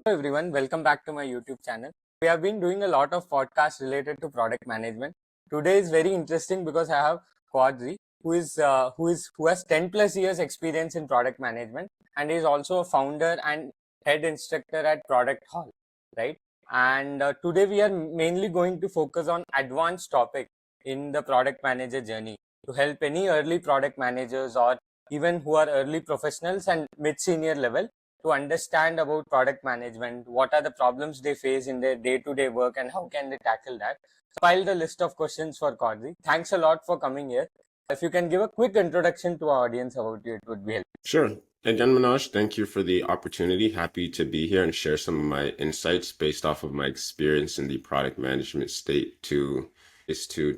Hello everyone, welcome back to my YouTube channel. We have been doing a lot of podcasts related to product management. Today is very interesting because I have Quadri, who has 10 plus years experience in product management and is also a founder and head instructor at Product Hall, right? And today we are mainly going to focus on advanced topic in the product manager journey to help any early product managers or even who are early professionals and mid senior level to understand about product management, what are the problems they face in their day-to-day work and how can they tackle that. So I filed a list of questions for Quadri. Thanks a lot for coming here. If you can give a quick introduction to our audience about you, it would be helpful. Sure. Again, Manoj, thank you for the opportunity. Happy to be here and share some of my insights based off of my experience in the product management state to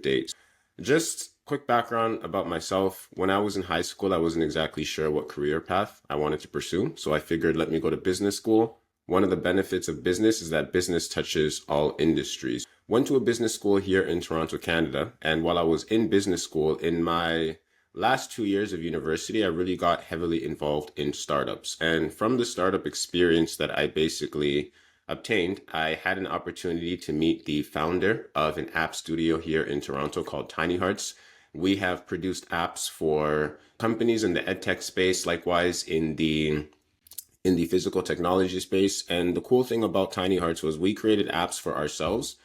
date. Just quick background about myself. When I was in high school, I wasn't exactly sure what career path I wanted to pursue. So I figured, let me go to business school. One of the benefits of business is that business touches all industries. Went to a business school here in Toronto, Canada. And while I was in business school, in my last 2 years of university, I really got heavily involved in startups. And from the startup experience that I basically obtained, I had an opportunity to meet the founder of an app studio here in Toronto called Tiny Hearts. We have produced apps for companies in the edtech space, likewise in the physical technology space. And the cool thing about Tiny Hearts was we created apps for ourselves,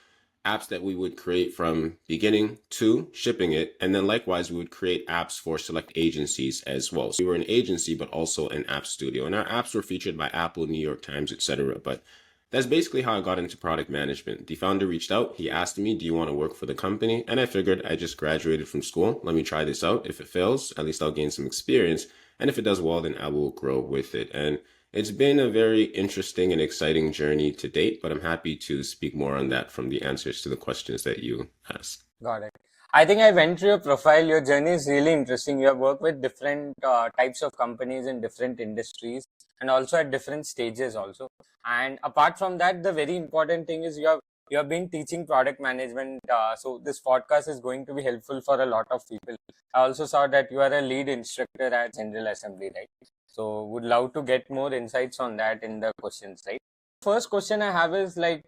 apps that we would create from beginning to shipping it. And then likewise, we would create apps for select agencies as well. So we were an agency, but also an app studio. And our apps were featured by Apple, New York Times, etc. But that's basically how I got into product management. The founder reached out. He asked me, do you want to work for the company? And I figured I just graduated from school. Let me try this out. If it fails, at least I'll gain some experience. And if it does well, then I will grow with it. And it's been a very interesting and exciting journey to date, but I'm happy to speak more on that from the answers to the questions that you asked. Got it. I think I went through your profile. Your journey is really interesting. You have worked with different types of companies in different industries and also at different stages also. And apart from that, the very important thing is you have been teaching product management. So this podcast is going to be helpful for a lot of people. I also saw that you are a lead instructor at General Assembly, right? So would love to get more insights on that in the questions, right? First question I have is like,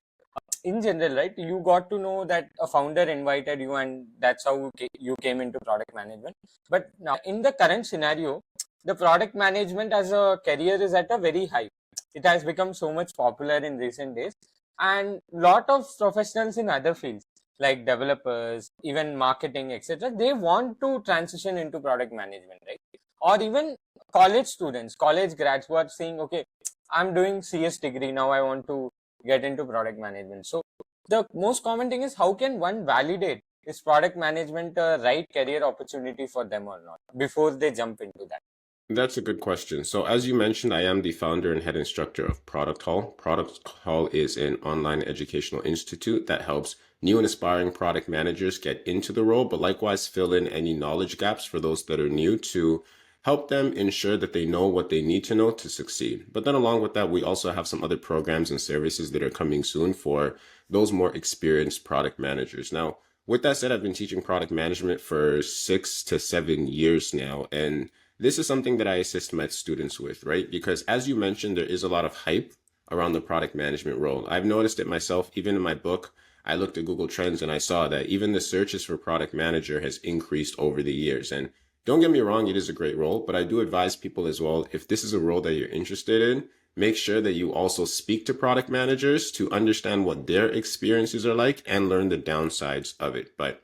in general, right, you got to know that a founder invited you and that's how you came into product management. But now in the current scenario, the product management as a career is at a very high. It has become so much popular in recent days, and lot of professionals in other fields like developers, even marketing, etc., they want to transition into product management, right? Or even college students, college grads who are saying, okay, I'm doing CS degree, now I want to get into product management. So the most common thing is, how can one validate, is product management a right career opportunity for them or not before they jump into that? That's a good question. So as you mentioned, I am the founder and head instructor of Product Hall. Product Hall is an online educational institute that helps new and aspiring product managers get into the role, but likewise fill in any knowledge gaps for those that are new to help them ensure that they know what they need to know to succeed. But then along with that, we also have some other programs and services that are coming soon for those more experienced product managers. Now, with that said, I've been teaching product management for 6 to 7 years now, and this is something that I assist my students with, right? Because as you mentioned, there is a lot of hype around the product management role. I've noticed it myself, even in my book. I looked at Google Trends and I saw that even the searches for product manager has increased over the years. And don't get me wrong, it is a great role, but I do advise people as well, if this is a role that you're interested in, make sure that you also speak to product managers to understand what their experiences are like and learn the downsides of it. But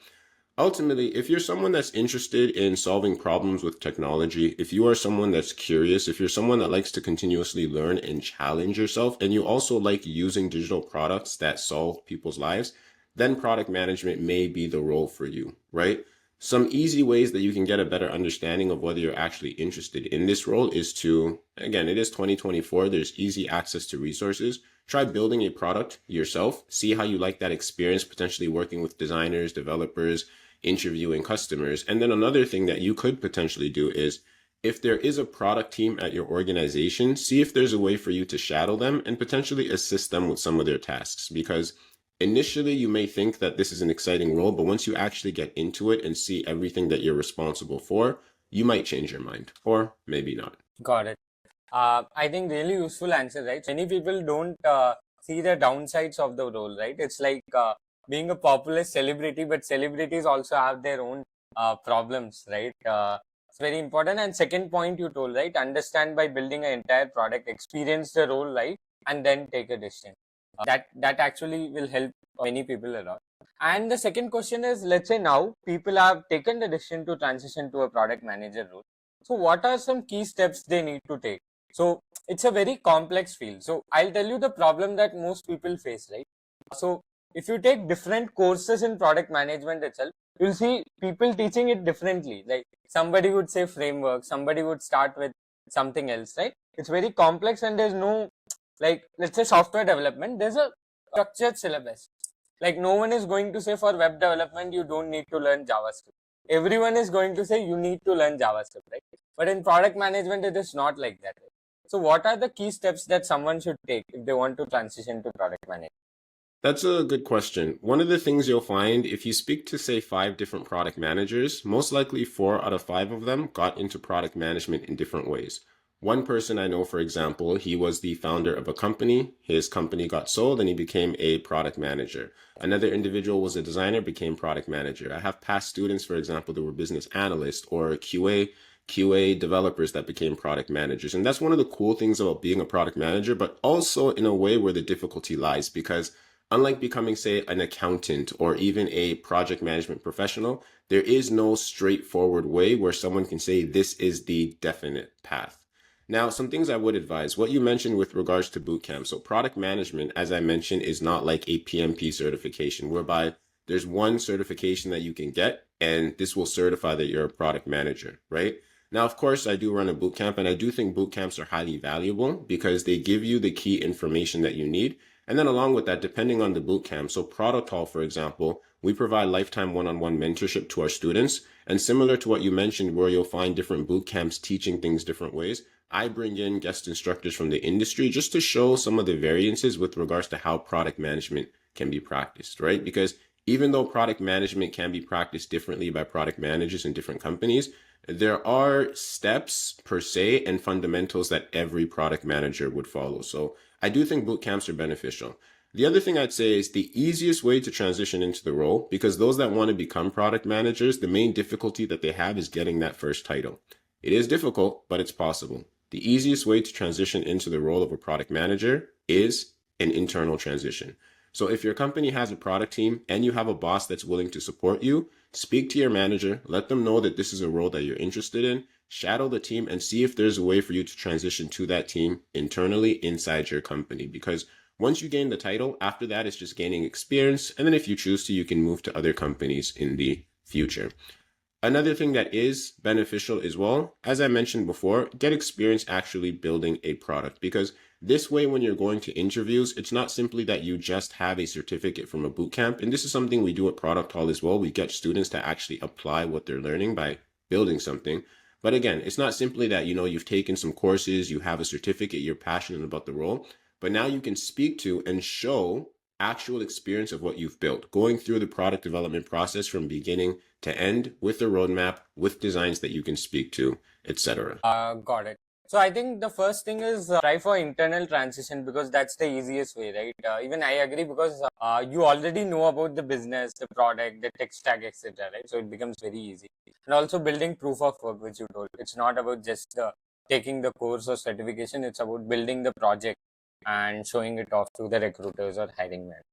ultimately, if you're someone that's interested in solving problems with technology, if you are someone that's curious, if you're someone that likes to continuously learn and challenge yourself, and you also like using digital products that solve people's lives, then product management may be the role for you, right? Some easy ways that you can get a better understanding of whether you're actually interested in this role is to, again, it is 2024, there's easy access to resources. Try building a product yourself, see how you like that experience, potentially working with designers, developers, interviewing customers. And then another thing that you could potentially do is, if there is a product team at your organization, see if there's a way for you to shadow them and potentially assist them with some of their tasks. Because initially you may think that this is an exciting role, but once you actually get into it and see everything that you're responsible for, you might change your mind, or maybe not. Got it. I think really useful answer, right? Many people don't see the downsides of the role, right? It's like being a popular celebrity, but celebrities also have their own problems, right? It's very important. And second point you told, right? Understand by building an entire product, experience the role life, and then take a decision. That actually will help many people a lot. And the second question is, let's say now people have taken the decision to transition to a product manager role. So what are some key steps they need to take? So it's a very complex field. So I'll tell you the problem that most people face, right? So if you take different courses in product management itself, you'll see people teaching it differently. Like somebody would say framework, somebody would start with something else, right? It's very complex and there's no, like, let's say software development, there's a structured syllabus. Like no one is going to say for web development, you don't need to learn JavaScript. Everyone is going to say you need to learn JavaScript, right? But in product management, it is not like that. Right? So what are the key steps that someone should take if they want to transition to product management? That's a good question. One of the things you'll find if you speak to, say, 5 different product managers, most likely 4 out of 5 of them got into product management in different ways. One person I know, for example, he was the founder of a company. His company got sold and he became a product manager. Another individual was a designer, became product manager. I have past students, for example, that were business analysts or QA developers that became product managers. And that's one of the cool things about being a product manager, but also in a way where the difficulty lies, because unlike becoming, say, an accountant or even a project management professional, there is no straightforward way where someone can say this is the definite path. Now, some things I would advise, what you mentioned with regards to bootcamp. So product management, as I mentioned, is not like a PMP certification whereby there's one certification that you can get and this will certify that you're a product manager, right? Now, of course, I do run a bootcamp and I do think bootcamps are highly valuable because they give you the key information that you need. And then along with that, depending on the bootcamp, so Product Hall, for example, we provide lifetime one-on-one mentorship to our students. And similar to what you mentioned, where you'll find different bootcamps teaching things different ways, I bring in guest instructors from the industry just to show some of the variances with regards to how product management can be practiced, right? Because even though product management can be practiced differently by product managers in different companies, there are steps per se and fundamentals that every product manager would follow. So I do think boot camps are beneficial. The other thing I'd say is the easiest way to transition into the role, because those that want to become product managers, the main difficulty that they have is getting that first title. It is difficult, but it's possible. The easiest way to transition into the role of a product manager is an internal transition. So if your company has a product team and you have a boss that's willing to support you, speak to your manager, let them know that this is a role that you're interested in, shadow the team and see if there's a way for you to transition to that team internally inside your company. Because once you gain the title, after that, it's just gaining experience. And then if you choose to, you can move to other companies in the future. Another thing that is beneficial as well, as I mentioned before, get experience actually building a product, because this way, when you're going to interviews, it's not simply that you just have a certificate from a bootcamp. And this is something we do at Product Hall as well. We get students to actually apply what they're learning by building something. But again, it's not simply that, you've taken some courses, you have a certificate, you're passionate about the role, but now you can speak to and show actual experience of what you've built, going through the product development process from beginning to end with the roadmap, with designs that you can speak to, etc. Got it. So I think the first thing is try for internal transition because that's the easiest way, right? Even I agree because you already know about the business, the product, the tech stack, etc. Right? So it becomes very easy. And also building proof of work, which you told. It's not about just taking the course or certification. It's about building the project and showing it off to the recruiters or hiring managers.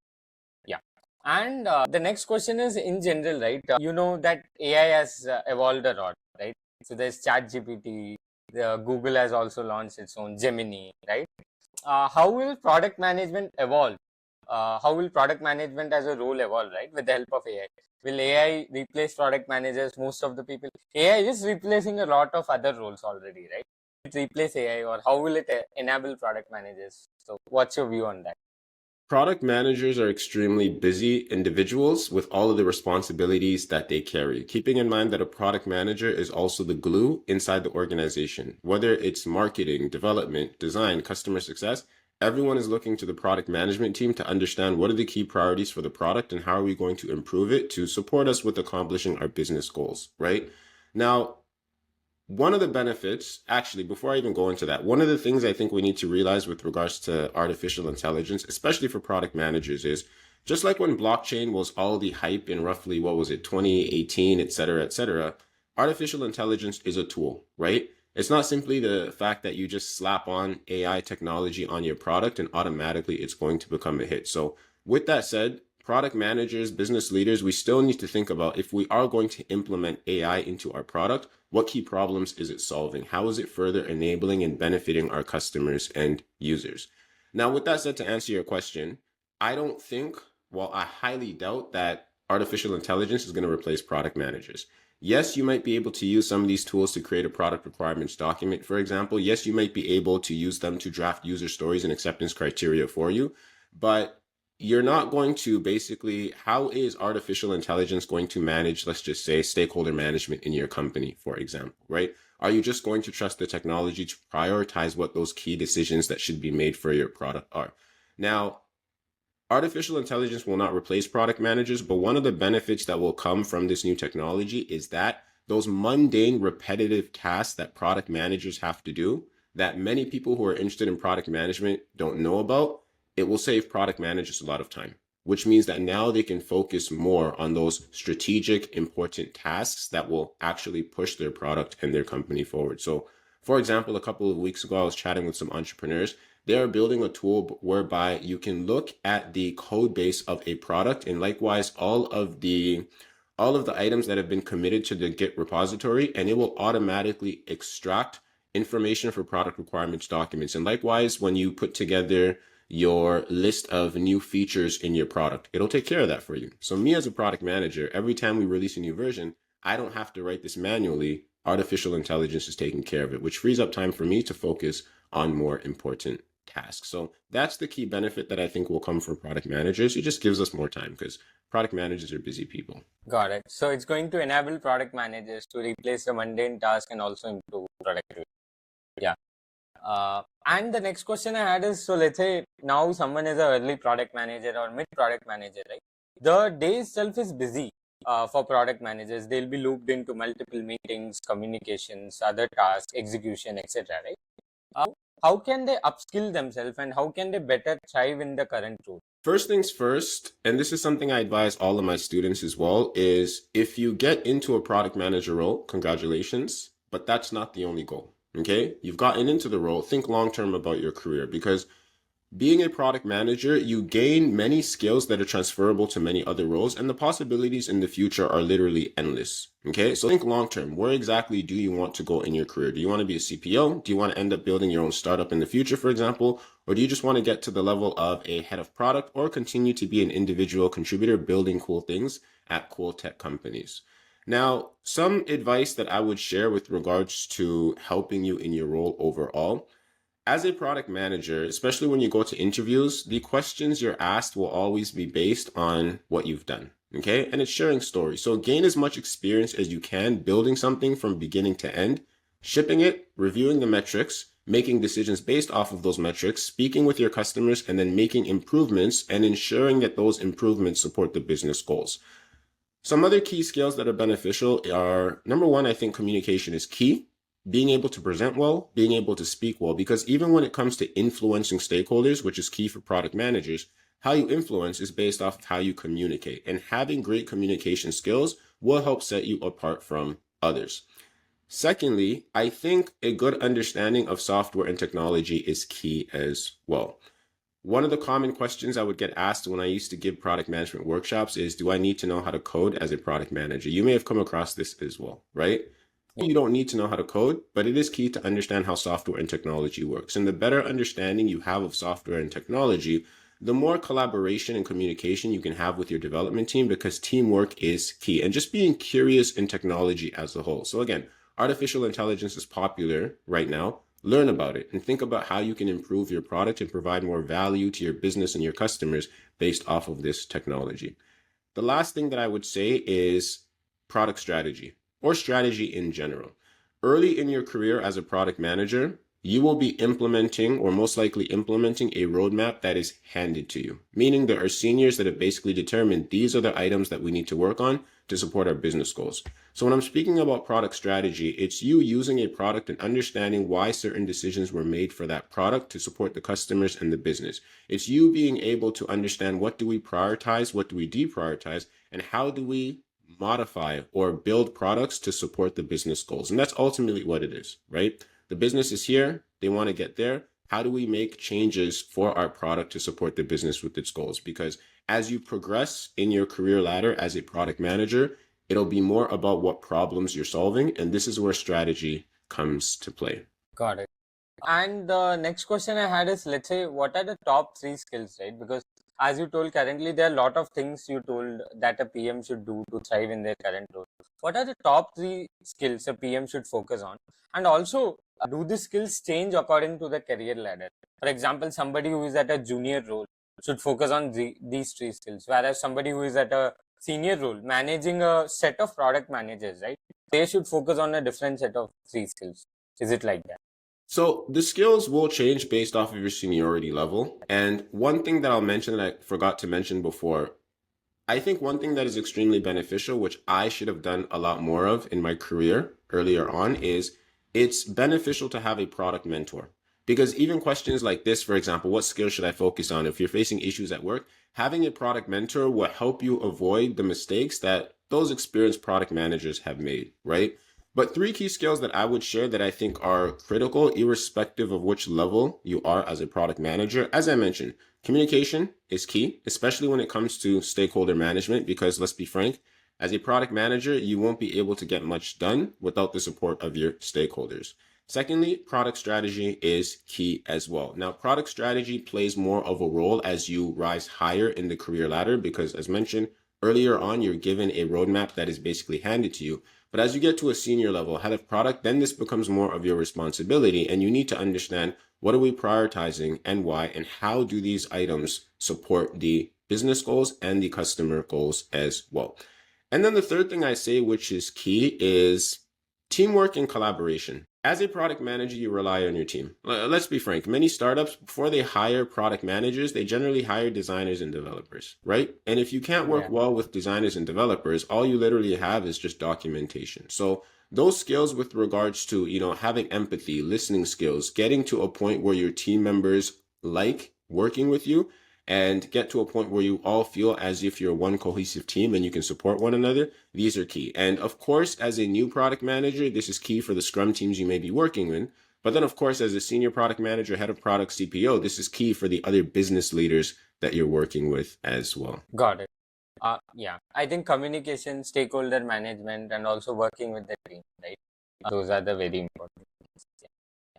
Yeah. And the next question is in general, right? You know that AI has evolved a lot, right? So there's ChatGPT, Google has also launched its own Gemini, right? How will product management evolve? How will product management as a role evolve, right? With the help of AI. Will AI replace product managers? Most of the people, AI is replacing a lot of other roles already, right? It replace AI or how will it enable product managers? So what's your view on that? Product managers are extremely busy individuals with all of the responsibilities that they carry. Keeping in mind that a product manager is also the glue inside the organization. Whether it's marketing, development, design, customer success, everyone is looking to the product management team to understand what are the key priorities for the product and how are we going to improve it to support us with accomplishing our business goals, right? Now, One of the benefits, actually, before I even go into that, one of the things I think we need to realize with regards to artificial intelligence, especially for product managers, is just like when blockchain was all the hype in roughly, what was it, 2018, et cetera, artificial intelligence is a tool, right? It's not simply the fact that you just slap on AI technology on your product and automatically it's going to become a hit. So with that said, product managers, business leaders, we still need to think about if we are going to implement AI into our product, what key problems is it solving? How is it further enabling and benefiting our customers and users? Now, with that said, to answer your question, I don't think, well, I highly doubt that artificial intelligence is going to replace product managers. Yes, you might be able to use some of these tools to create a product requirements document, for example. Yes, you might be able to use them to draft user stories and acceptance criteria for you, but you're not going to basically, how is artificial intelligence going to manage, let's just say, stakeholder management in your company, for example, right? Are you just going to trust the technology to prioritize what those key decisions that should be made for your product are? Now, artificial intelligence will not replace product managers, but one of the benefits that will come from this new technology is that those mundane, repetitive tasks that product managers have to do, that many people who are interested in product management don't know about, it will save product managers a lot of time, which means that now they can focus more on those strategic, important tasks that will actually push their product and their company forward. So, for example, a couple of weeks ago, I was chatting with some entrepreneurs. They are building a tool whereby you can look at the code base of a product and likewise all of the items that have been committed to the Git repository, and it will automatically extract information for product requirements documents. And likewise, when you put together your list of new features in your product, it'll take care of that for you. So me as a product manager, every time we release a new version, I don't have to write this manually. Artificial intelligence is taking care of it, which frees up time for me to focus on more important tasks. So that's the key benefit that I think will come from product managers. It just gives us more time because product managers are busy people. Got it. So it's going to enable product managers to replace the mundane task and also improve productivity. Yeah. And the next question I had is, so let's say now someone is an early product manager or mid product manager, right? The day itself is busy for product managers. They'll be looped into multiple meetings, communications, other tasks, execution, etc. Right? How can they upskill themselves and how can they better thrive in the current role? First things first, and this is something I advise all of my students as well, is if you get into a product manager role, congratulations, but that's not the only goal. Okay, you've gotten into the role, think long term about your career because being a product manager, you gain many skills that are transferable to many other roles, and the possibilities in the future are literally endless. Okay, so think long term. Where exactly do you want to go in your career? Do you want to be a CPO? Do you want to end up building your own startup in the future, for example? Or do you just want to get to the level of a head of product or continue to be an individual contributor building cool things at cool tech companies? Now, some advice that I would share with regards to helping you in your role overall. As a product manager, especially when you go to interviews, the questions you're asked will always be based on what you've done. Okay. And it's sharing stories. So gain as much experience as you can building something from beginning to end, shipping it, reviewing the metrics, making decisions based off of those metrics, speaking with your customers, and then making improvements and ensuring that those improvements support the business goals. Some other key skills that are beneficial are, number one, I think communication is key. Being able to present well, being able to speak well, because even when it comes to influencing stakeholders, which is key for product managers, how you influence is based off of how you communicate. And having great communication skills will help set you apart from others. Secondly, I think a good understanding of software and technology is key as well. One of the common questions I would get asked when I used to give product management workshops is, do I need to know how to code as a product manager? You may have come across this as well, right? You don't need to know how to code, but it is key to understand how software and technology works. And the better understanding you have of software and technology, the more collaboration and communication you can have with your development team because teamwork is key. And just being curious in technology as a whole. So again, artificial intelligence is popular right now. Learn about it and think about how you can improve your product and provide more value to your business and your customers based off of this technology. The last thing that I would say is product strategy or strategy in general. Early in your career as a product manager, you will be implementing or most likely implementing a roadmap that is handed to you, meaning there are seniors that have basically determined these are the items that we need to work on to support our business goals. So when I'm speaking about product strategy, it's you using a product and understanding why certain decisions were made for that product to support the customers and the business. It's you being able to understand what do we prioritize, what do we deprioritize, and how do we modify or build products to support the business goals. And that's ultimately what it is, right? The business is here, they want to get there. How do we make changes for our product to support the business with its goals? Because as you progress in your career ladder as a product manager, it'll be more about what problems you're solving. And this is where strategy comes to play. Got it. And the next question I had is, let's say, what are the top 3 skills, right? Because as you told, currently there are a lot of things you told that a PM should do to thrive in their current role. What are the top 3 skills a PM should focus on? And also, do the skills change according to the career ladder? For example, somebody who is at a junior role should focus on these 3 skills, whereas somebody who is at a senior role, managing a set of product managers, right? They should focus on a different set of 3 skills. Is it like that? So the skills will change based off of your seniority level. And one thing that I'll mention that I forgot to mention before, I think one thing that is extremely beneficial, which I should have done a lot more of in my career earlier on, is it's beneficial to have a product mentor. Because even questions like this, for example, what skills should I focus on? If you're facing issues at work, having a product mentor will help you avoid the mistakes that those experienced product managers have made, right? But 3 key skills that I would share that I think are critical, irrespective of which level you are as a product manager. As I mentioned, communication is key, especially when it comes to stakeholder management, because let's be frank, as a product manager, you won't be able to get much done without the support of your stakeholders. Secondly, product strategy is key as well. Now, product strategy plays more of a role as you rise higher in the career ladder, because as mentioned earlier on, you're given a roadmap that is basically handed to you. But as you get to a senior level head of product, then this becomes more of your responsibility, and you need to understand what are we prioritizing and why, and how do these items support the business goals and the customer goals as well. And then the third thing I say, which is key, is teamwork and collaboration. As a product manager, you rely on your team. Let's be frank, many startups, before they hire product managers, they generally hire designers and developers, right? And if you can't work well with designers and developers, all you literally have is just documentation. So those skills with regards to, having empathy, listening skills, getting to a point where your team members like working with you, and get to a point where you all feel as if you're one cohesive team and you can support one another, these are key. And of course, as a new product manager, this is key for the scrum teams you may be working in. But then, of course, as a senior product manager, head of product, CPO, this is key for the other business leaders that you're working with as well. Got it. Yeah, I think communication, stakeholder management, and also working with the team, right? Those are the very important things. Yeah.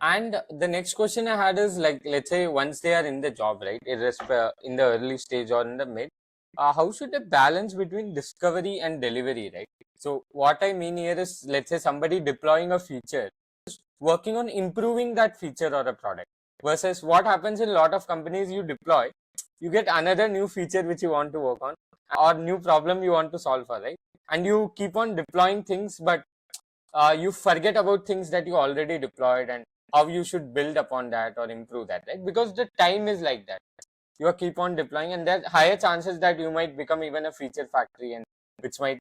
And the next question I had is, like, let's say once they are in the job, right, in the early stage or in the mid, how should they balance between discovery and delivery, right? So what I mean here is, let's say somebody deploying a feature, working on improving that feature or a product, versus what happens in a lot of companies, you deploy, you get another new feature which you want to work on, or new problem you want to solve for, right? And you keep on deploying things, but you forget about things that you already deployed and how you should build upon that or improve that, right? Because the time is like that. You keep on deploying, and there's higher chances that you might become even a feature factory, and which might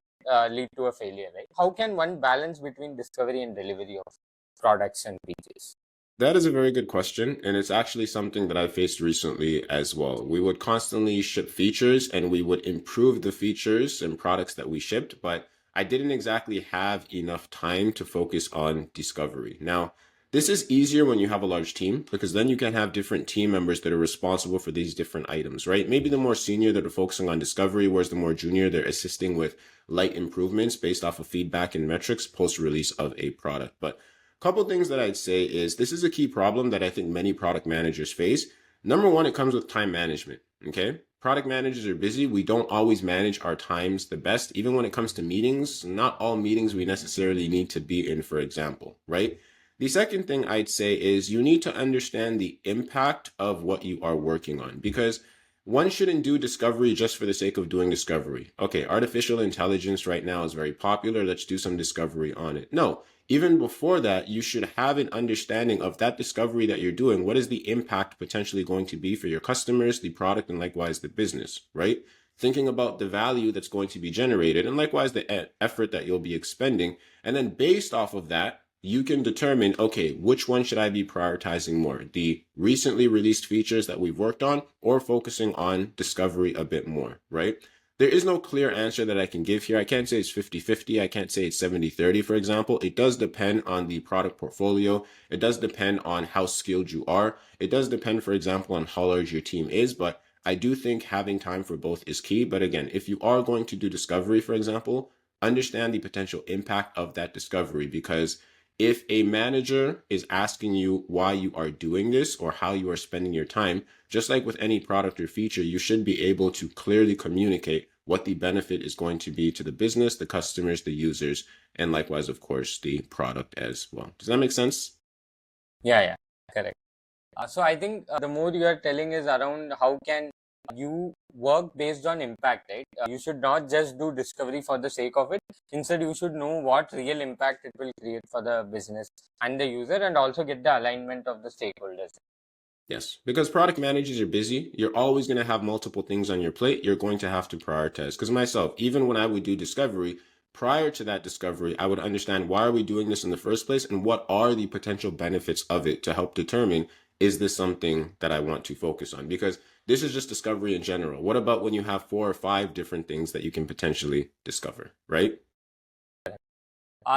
lead to a failure, right? How can one balance between discovery and delivery of products and features? That is a very good question, and it's actually something that I faced recently as well. We would constantly ship features and we would improve the features and products that we shipped, but I didn't exactly have enough time to focus on discovery. Now, this is easier when you have a large team, because then you can have different team members that are responsible for these different items, right? Maybe the more senior that are focusing on discovery, whereas the more junior, they're assisting with light improvements based off of feedback and metrics post-release of a product. But couple things that I'd say is this is a key problem that I think many product managers face. Number one, it comes with time management. Okay. Product managers are busy. We don't always manage our times the best. Even when it comes to meetings, not all meetings we necessarily need to be in, for example, right? The second thing I'd say is you need to understand the impact of what you are working on, because one shouldn't do discovery just for the sake of doing discovery. Okay, artificial intelligence right now is very popular. Let's do some discovery on it. No, even before that, you should have an understanding of that discovery that you're doing. What is the impact potentially going to be for your customers, the product, and likewise the business, right? Thinking about the value that's going to be generated and likewise the effort that you'll be expending. And then based off of that, you can determine, okay, which one should I be prioritizing more? The recently released features that we've worked on or focusing on discovery a bit more, right? There is no clear answer that I can give here. I can't say it's 50-50. I can't say it's 70-30, for example. It does depend on the product portfolio. It does depend on how skilled you are. It does depend, for example, on how large your team is, but I do think having time for both is key. But again, if you are going to do discovery, for example, understand the potential impact of that discovery, because if a manager is asking you why you are doing this or how you are spending your time, just like with any product or feature, you should be able to clearly communicate what the benefit is going to be to the business, the customers, the users, and likewise, of course, the product as well. Does that make sense? Yeah, correct. So I think the more you are telling is around how can you work based on impact, right? You should not just do discovery for the sake of it. Instead, you should know what real impact it will create for the business and the user, and also get the alignment of the stakeholders. Yes, because product managers are busy. You're always going to have multiple things on your plate. You're going to have to prioritize. Because myself, even when I would do discovery, prior to that discovery, I would understand why are we doing this in the first place and what are the potential benefits of it to help determine, is this something that I want to focus on? Because this is just discovery in general. What about when you have 4 or 5 different things that you can potentially discover, right?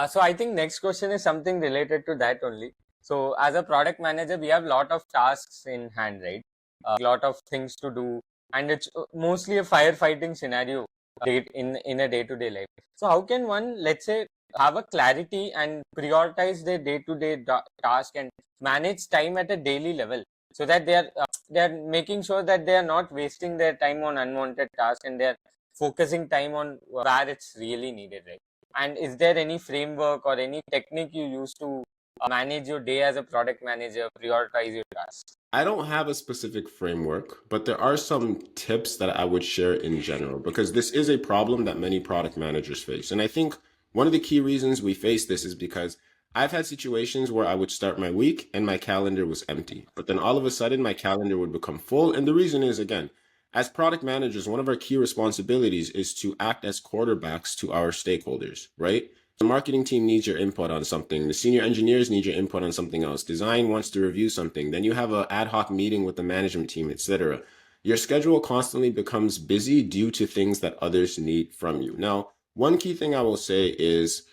So I think next question is something related to that only. So as a product manager, we have a lot of tasks in hand, right? A lot of things to do, and it's mostly a firefighting scenario in a day-to-day life. So how can one, let's say, have a clarity and prioritize their day-to-day task and manage time at a daily level, so that they are making sure that they are not wasting their time on unwanted tasks and they are focusing time on where it's really needed, right? And is there any framework or any technique you use to manage your day as a product manager, prioritize your tasks? I don't have a specific framework, but there are some tips that I would share in general, because this is a problem that many product managers face. And I think one of the key reasons we face this is because I've had situations where I would start my week and my calendar was empty, but then all of a sudden my calendar would become full. And the reason is, again, as product managers, one of our key responsibilities is to act as quarterbacks to our stakeholders, right? The marketing team needs your input on something. The senior engineers need your input on something else. Design wants to review something. Then you have an ad hoc meeting with the management team, etc. Your schedule constantly becomes busy due to things that others need from you. Now, one key thing I will say is,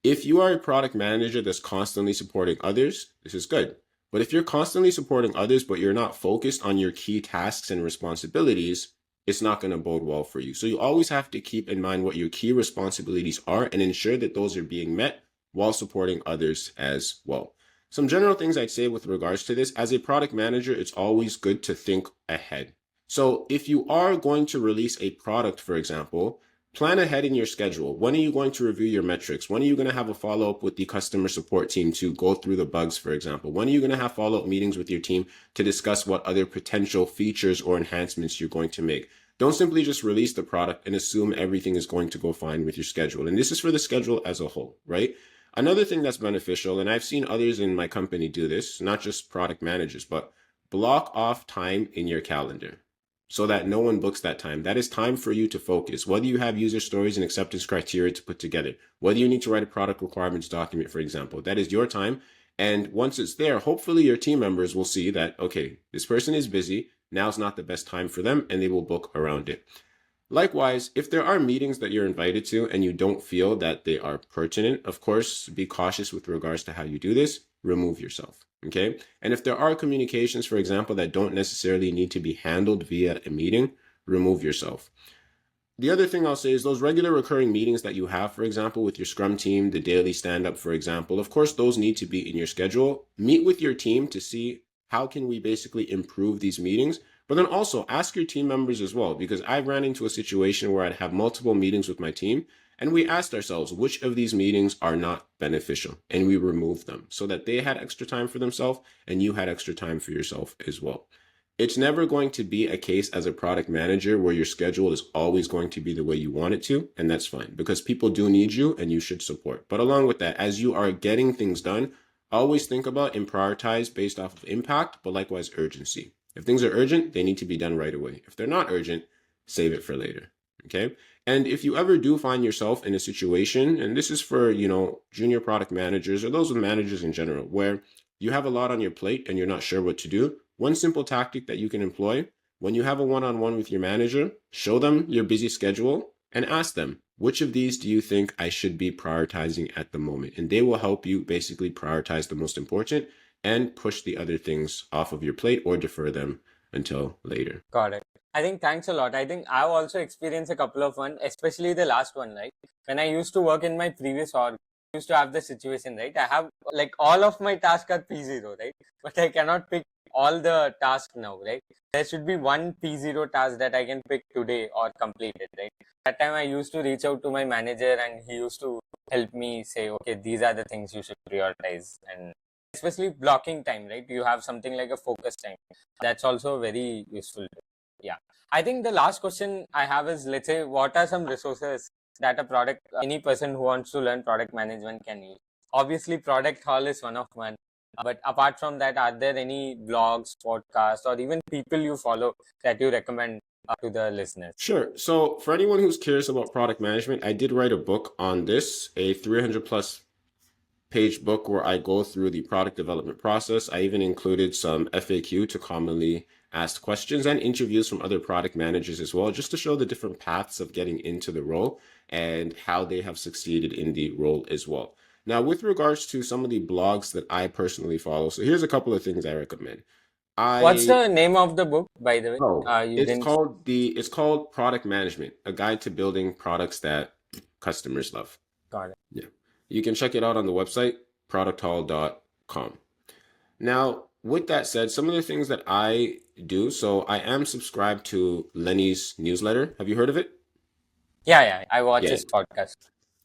if you are a product manager that's constantly supporting others, this is good. But if you're constantly supporting others, but you're not focused on your key tasks and responsibilities, it's not going to bode well for you. So you always have to keep in mind what your key responsibilities are and ensure that those are being met while supporting others as well. Some general things I'd say with regards to this: as a product manager, it's always good to think ahead. So if you are going to release a product, for example, plan ahead in your schedule. When are you going to review your metrics? When are you going to have a follow-up with the customer support team to go through the bugs, for example? When are you going to have follow-up meetings with your team to discuss what other potential features or enhancements you're going to make? Don't simply just release the product and assume everything is going to go fine with your schedule. And this is for the schedule as a whole, right? Another thing that's beneficial, and I've seen others in my company do this, not just product managers, but block off time in your calendar so that no one books that time. That is time for you to focus. Whether you have user stories and acceptance criteria to put together, whether you need to write a product requirements document, for example, that is your time. And once it's there, hopefully your team members will see that, okay, this person is busy. Now's not the best time for them, and they will book around it. Likewise, if there are meetings that you're invited to and you don't feel that they are pertinent, of course, be cautious with regards to how you do this. Remove yourself. Okay. And if there are communications, for example, that don't necessarily need to be handled via a meeting, remove yourself. The other thing I'll say is those regular recurring meetings that you have, for example, with your Scrum team, the daily stand-up, for example, of course, those need to be in your schedule. Meet with your team to see how can we basically improve these meetings, but then also ask your team members as well, because I've ran into a situation where I'd have multiple meetings with my team, and we asked ourselves which of these meetings are not beneficial, and we removed them so that they had extra time for themselves and you had extra time for yourself as well. It's never going to be a case as a product manager where your schedule is always going to be the way you want it to, and that's fine because people do need you and you should support. But along with that, as you are getting things done, always think about and prioritize based off of impact, but likewise urgency. If things are urgent, they need to be done right away. If they're not urgent, save it for later. Okay. And if you ever do find yourself in a situation, and this is for, junior product managers or those with managers in general, where you have a lot on your plate and you're not sure what to do, one simple tactic that you can employ when you have a one-on-one with your manager, show them your busy schedule and ask them, which of these do you think I should be prioritizing at the moment? And they will help you basically prioritize the most important and push the other things off of your plate or defer them until later. Got it. I think thanks a lot. I think I've also experienced a couple of one, especially the last one, right? When I used to work in my previous org, I used to have the situation, right? I have like all of my tasks are P0, right? But I cannot pick all the tasks now, right? There should be one P0 task that I can pick today or complete it, right? That time I used to reach out to my manager and he used to help me say, okay, these are the things you should prioritize, and especially blocking time, right? You have something like a focus time. That's also very useful. Yeah. I think the last question I have is, let's say, what are some resources that any person who wants to learn product management can use? Obviously, Product Hall is one of one. But apart from that, are there any blogs, podcasts, or even people you follow that you recommend to the listeners? Sure. So for anyone who's curious about product management, I did write a book on this, a 300 plus page book where I go through the product development process. I even included some FAQ to commonly asked questions and interviews from other product managers as well, just to show the different paths of getting into the role and how they have succeeded in the role as well. Now, with regards to some of the blogs that I personally follow, so here's a couple of things I recommend. What's the name of the book, by the way? It's called Product Management, a guide to building products that customers love. Got it. Yeah. You can check it out on the website, producthall.com. Now, with that said, some of the things that I do, so I am subscribed to Lenny's newsletter. Have you heard of it? Yeah. I watch his podcast.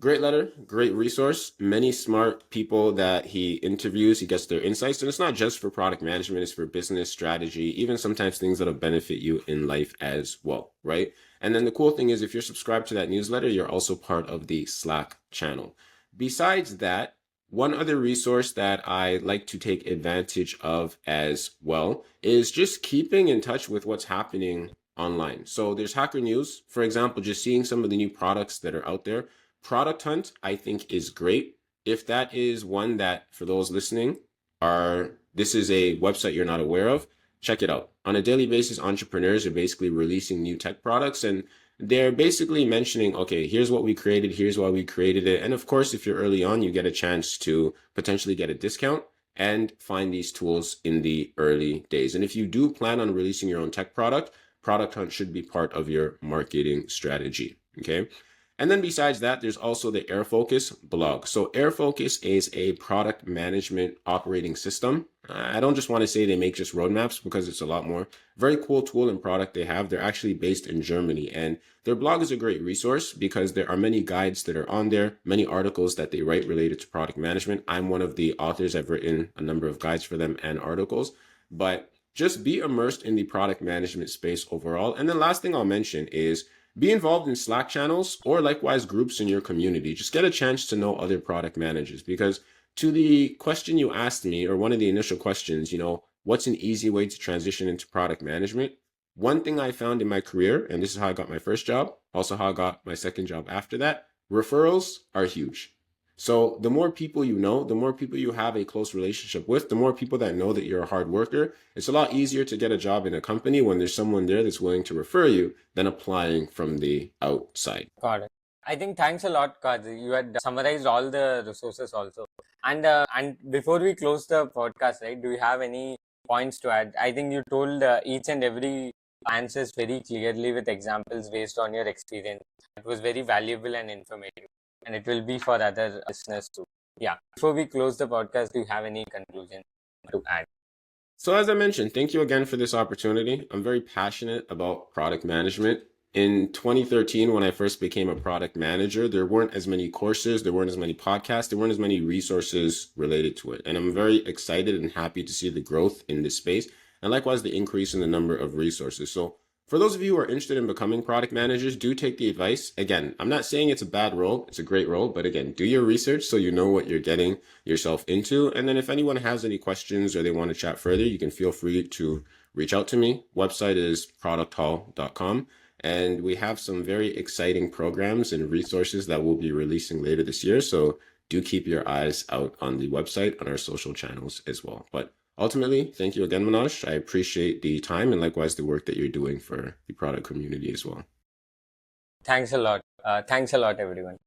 Great letter, great resource. Many smart people that he interviews, he gets their insights. And it's not just for product management, it's for business strategy, even sometimes things that'll benefit you in life as well, right? And then the cool thing is, if you're subscribed to that newsletter, you're also part of the Slack channel. Besides that, one other resource that I like to take advantage of as well is just keeping in touch with what's happening online. So there's Hacker News, for example, just seeing some of the new products that are out there. Product Hunt, I think, is great. If that is one that, for those listening, this is a website you're not aware of, check it out. On a daily basis, entrepreneurs are basically releasing new tech products, and they're basically mentioning, okay, here's what we created, here's why we created it. And of course, if you're early on, you get a chance to potentially get a discount and find these tools in the early days. And if you do plan on releasing your own tech product, Product Hunt should be part of your marketing strategy, okay? And then besides that, there's also the AirFocus blog. So AirFocus is a product management operating system. I don't just want to say they make just roadmaps, because it's a lot more. Very cool tool and product they have. They're actually based in Germany, and their blog is a great resource because there are many guides that are on there, many articles that they write related to product management. I'm one of the authors. I've written a number of guides for them and articles, but just be immersed in the product management space overall. And then last thing I'll mention is be involved in Slack channels or likewise groups in your community. Just get a chance to know other product managers, because to the question you asked me, or one of the initial questions, what's an easy way to transition into product management? One thing I found in my career, and this is how I got my first job, also how I got my second job after that, referrals are huge. So the more people you know, the more people you have a close relationship with, the more people that know that you're a hard worker, it's a lot easier to get a job in a company when there's someone there that's willing to refer you than applying from the outside. Got it. I think thanks a lot, Quadri. You had summarized all the resources also. And before we close the podcast, right, do you have any points to add? I think you told each and every answers very clearly with examples based on your experience. It was very valuable and informative, and it will be for other listeners too. Yeah. Before we close the podcast, do you have any conclusion to add? So as I mentioned, thank you again for this opportunity. I'm very passionate about product management. In 2013, when I first became a product manager, there weren't as many courses, there weren't as many podcasts, there weren't as many resources related to it. And I'm very excited and happy to see the growth in this space. and likewise the increase in the number of resources. So for those of you who are interested in becoming product managers, do take the advice. Again, I'm not saying it's a bad role. It's a great role, but again, do your research so you know what you're getting yourself into. And then if anyone has any questions or they want to chat further, you can feel free to reach out to me. Website is producthall.com. And we have some very exciting programs and resources that we'll be releasing later this year. So do keep your eyes out on the website, on our social channels as well. But ultimately, thank you again, Manoj. I appreciate the time and likewise the work that you're doing for the product community as well. Thanks a lot. Thanks a lot, everyone.